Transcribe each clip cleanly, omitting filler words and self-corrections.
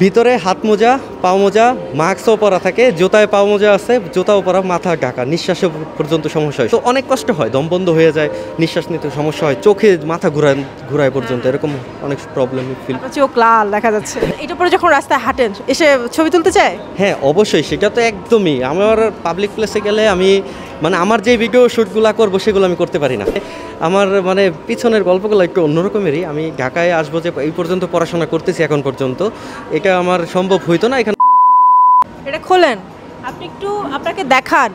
ভিতরে হাত মোজা, পাও মোজা, মাস্কও পরা থাকে, জুতায় পাও মোজা আছে, জুতাও পরা, মাথা ঢাকা, নিঃশ্বাসে পর্যন্ত সমস্যা হয়। তো অনেক কষ্ট হয়, দম বন্ধ হয়ে যায়, নিঃশ্বাস নিতে সমস্যা হয়, চোখে মাথা ঘুরায় পর্যন্ত এরকম অনেক প্রবলেম ফিল। চোখ লাল দেখা যাচ্ছে। এটা পরে যখন রাস্তায় হাঁটেন এসে ছবি তুলতে চায়? হ্যাঁ অবশ্যই, সেটা তো একদমই। আমার পাবলিক প্লেসে গেলে আমি আমার যে ভিডিও শ্যুটগুলো করবো সেগুলো আমি করতে পারি না। আমার পিছনের গল্পগুলো একটু অন্যরকমেরই। আমি ঢাকায় আসবো যে এই পর্যন্ত পড়াশোনা করতেছি এখন পর্যন্ত, এটা আমার সম্ভব হইতো না এখানে। এটা খোলেন, আপনি একটু আপনাকে দেখান,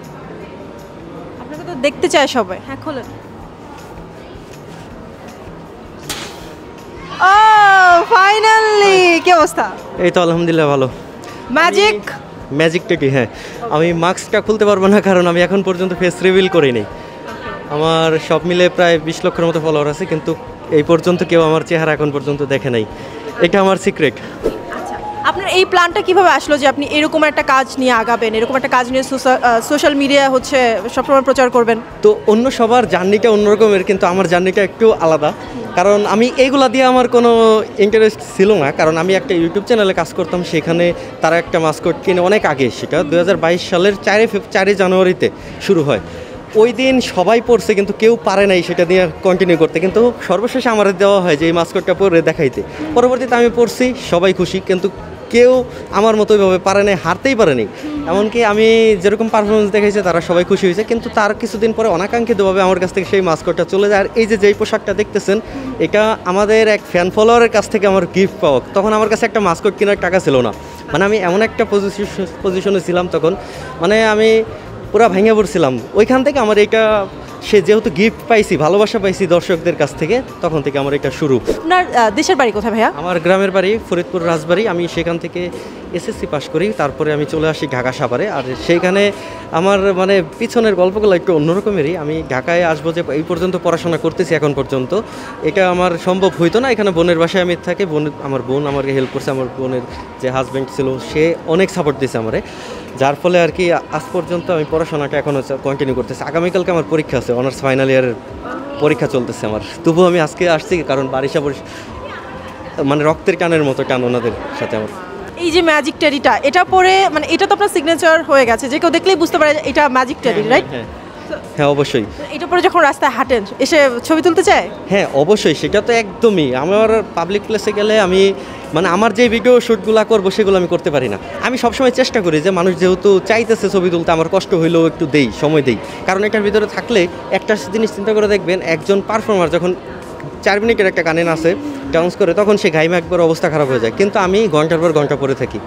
আপনাকে তো দেখতে চায় সবাই। হ্যাঁ খোলেন। ও ফাইনালি, কি অবস্থা? এই তো আলহামদুলিল্লাহ ভালো। ম্যাজিক ম্যাজিকটা কি? হ্যাঁ, আমি মাস্কটা খুলতে পারবো না কারণ আমি এখন পর্যন্ত ফেস রিভিল করিনি। আমার সব মিলে প্রায় 20 লক্ষের মতো ফলোয়ার আছে, কিন্তু এই পর্যন্ত কেউ আমার চেহারা এখন পর্যন্ত দেখে নাই। এটা আমার সিক্রেট। আচ্ছা, আপনার এই প্ল্যানটা কিভাবে আসলো যে আপনি এরকম একটা কাজ নিয়ে আগাবেন, এরকম একটা কাজ নিয়ে সোশ্যাল মিডিয়া হচ্ছে সবসময় প্রচার করবেন? তো অন্য সবার জার্নিটা অন্যরকমের, কিন্তু আমার জার্নিটা একটু আলাদা। কারণ আমি এইগুলা দিয়ে আমার কোনো ইন্টারেস্ট ছিল না, কারণ আমি একটা ইউটিউব চ্যানেলে কাজ করতাম, সেখানে তারা একটা মাস্কট কিনে অনেক আগে, সেটা 2022 সালের 4 জানুয়ারিতে শুরু হয়। ওই দিন সবাই পড়ছে কিন্তু কেউ পারে নাই সেটা নিয়ে কন্টিনিউ করতে, কিন্তু সর্বশেষে আমার দেওয়া হয় যে এই মাস্কটটা পরে দেখাইতে। পরবর্তীতে আমি পড়ছি, সবাই খুশি, কিন্তু কেউ আমার মতো ওইভাবে পারে নাই, হারতেই পারেনি। এমনকি আমি যেরকম পারফরমেন্স দেখাইছে তারা সবাই খুশি হয়েছে, কিন্তু তার কিছুদিন পরে অনাকাঙ্ক্ষিতভাবে আমার কাছ থেকে সেই মাস্কটটা চলে যায়। আর এই যে যেই পোশাকটা দেখতেছেন, এটা আমাদের এক ফ্যান ফলোয়ারের কাছ থেকে আমার গিফট পাওয়া। তখন আমার কাছে একটা মাস্কট কেনার টাকা ছিল না, আমি এমন একটা পজিশনে ছিলাম তখন, আমি পুরা ভেঙে পড়ছিলাম। ওইখান থেকে আমার এটা, সে যেহেতু গিফট পাইছি, ভালোবাসা পাইছি দর্শকদের কাছ থেকে, তখন থেকে আমার এটা শুরু। আপনার দেশের বাড়ি কোথায় ভাইয়া? আমার গ্রামের বাড়ি ফরিদপুর রাজবাড়ি। আমি সেখান থেকে এসএসসি পাস করি, তারপরে আমি চলে আসি ঢাকা সাভারে। আর সেইখানে আমার পিছনের গল্পগুলো একটু অন্যরকমেরই। আমি ঢাকায় আসবো যে এই পর্যন্ত পড়াশোনা করতেছি এখন পর্যন্ত, এটা আমার সম্ভব হইতো না। এখানে বোনের বাসায় আমি থাকি, আমার বোন আমাকে হেল্প করছে। আমার বোনের যে হাজব্যান্ড ছিল সে অনেক সাপোর্ট দিয়েছে আমারে, যার ফলে আর কি আজ পর্যন্ত আমি পড়াশোনাটা এখনও কন্টিনিউ করতেছি। আগামীকালকে আমার পরীক্ষা আছে, অনার্স ফাইনাল ইয়ারের পরীক্ষা চলতেছে আমার। তবুও আমি আজকে আসছি কারণ বারিশা রক্তের টানের মতো টান ওনাদের সাথে আমার। এই যে ম্যাজিক টেরিটা, এটা পরে এটা তো আপনার সিগনেচার হয়ে গেছে, যে কেউ দেখলেই বুঝতে পারে এটা ম্যাজিক টেরি, রাইট? হ্যাঁ অবশ্যই। এটা পরে যখন রাস্তায় হাঁটেন এসে ছবি তুলতে চায়? হ্যাঁ অবশ্যই, সেটা তো একদমই। আমার পাবলিক প্লেসে গেলে আমি আমার যে ভিডিও শ্যুটগুলো করবো সেগুলো আমি করতে পারি না। আমি সবসময় চেষ্টা করি যে মানুষ যেহেতু চাইতেছে ছবি তুলতে, আমার কষ্ট হইলেও একটু সময় দেই। কারণ এটার ভিতরে থাকলে একটা জিনিস চিন্তা করে দেখবেন, একজন পারফর্মার যখন 4 মিনিটের একটা গানে নাচে, ডান্স করে, তখন সে ঘাইমে একবার অবস্থা খারাপ হয়ে যায়, কিন্তু আমি ঘন্টার পর ঘন্টা পরে থাকি।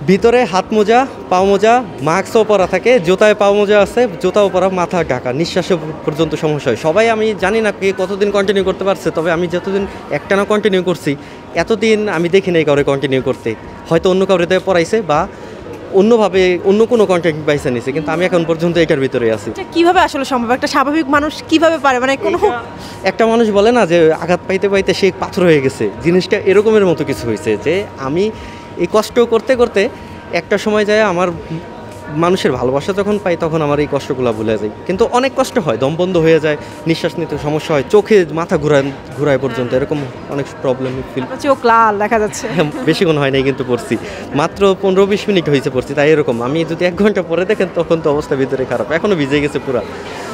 ভিতরে হাত মোজা, পাও মোজা, মাস্কও পরা থাকে, জুতায় পাও মোজা আছে, জুতাও পরা, মাথা ঢাকা, নিঃশ্বাসে পর্যন্ত সমস্যা হয়। সবাই, আমি জানি না কে কতদিন কন্টিনিউ করতে পারছে, তবে আমি যতদিন একটানা কন্টিনিউ করছি, এতদিন আমি দেখি নাই কাউরে কন্টিনিউ করতে। হয়তো অন্য কাউরে দিয়ে পড়াইছে বা অন্যভাবে অন্য কোনো কন্টেন্ট বাইসে নিছে, কিন্তু আমি এখন পর্যন্ত এটার ভিতরে আছি। কিভাবে আসলে সম্ভব? একটা স্বাভাবিক মানুষ কিভাবে পারে? কোনো একটা মানুষ বলে না যে আঘাত পাইতে পাইতে সে পাথর হয়ে গেছে, জিনিসটা এরকমের মতো কিছু হয়েছে যে আমি এই কষ্ট করতে করতে একটা সময় যায় আমার মানুষের ভালোবাসা যখন পাই তখন আমার এই কষ্টগুলো ভুলে যায়। কিন্তু অনেক কষ্ট হয়, দম বন্ধ হয়ে যায়, নিঃশ্বাস নিতে সমস্যা হয়, চোখে মাথা ঘুরায় পর্যন্ত এরকম অনেক প্রবলেম ফিল। চোখ লাল দেখা যাচ্ছে। বেশিক্ষণ হয় নাই, কিন্তু পড়ছি মাত্র 15-20 মিনিট হয়েছে পড়ছি, তাই এরকম। আমি যদি 1 ঘন্টা পরে দেখেন তখন তো অবস্থা ভিতরে খারাপ, এখনও ভিজে গেছে পুরা।